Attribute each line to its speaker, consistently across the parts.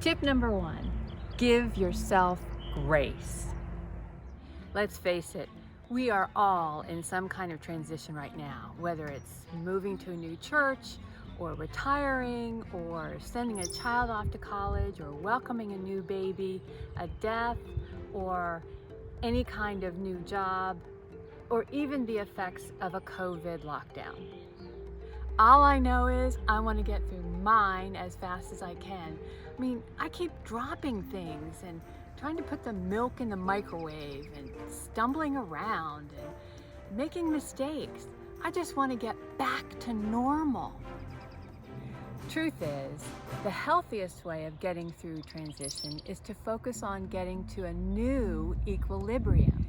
Speaker 1: Tip number one, give yourself grace. Let's face it, we are all in some kind of transition right now, whether it's moving to a new church or retiring or sending a child off to college or welcoming a new baby, a death, or any kind of new job, or even the effects of a COVID lockdown. All I know is I want to get through mine as fast as I can. I mean, I keep dropping things and trying to put the milk in the microwave and stumbling around and making mistakes. I just want to get back to normal. Truth is, the healthiest way of getting through transition is to focus on getting to a new equilibrium.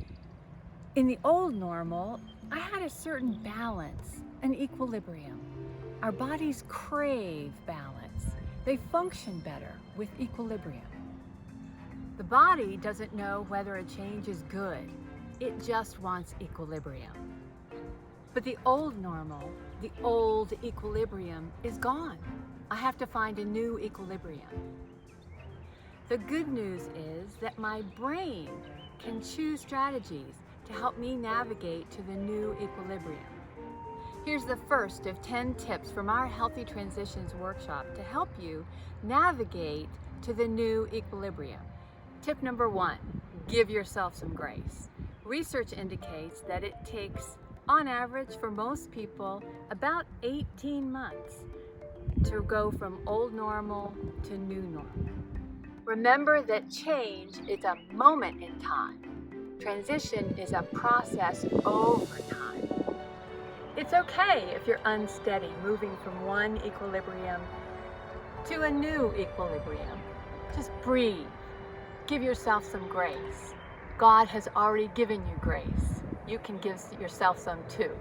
Speaker 1: In the old normal, I had a certain balance, an equilibrium. Our bodies crave balance. They function better with equilibrium. The body doesn't know whether a change is good. It just wants equilibrium. But the old normal, the old equilibrium is gone. I have to find a new equilibrium. The good news is that my brain can choose strategies to help me navigate to the new equilibrium. Here's the first of 10 tips from our Healthy Transitions workshop to help you navigate to the new equilibrium. Tip number one, give yourself some grace. Research indicates that it takes, on average for most people, about 18 months to go from old normal to new normal. Remember that change is a moment in time. Transition is a process over time. It's okay if you're unsteady, moving from one equilibrium to a new equilibrium. Just breathe. Give yourself some grace. God has already given you grace. You can give yourself some too.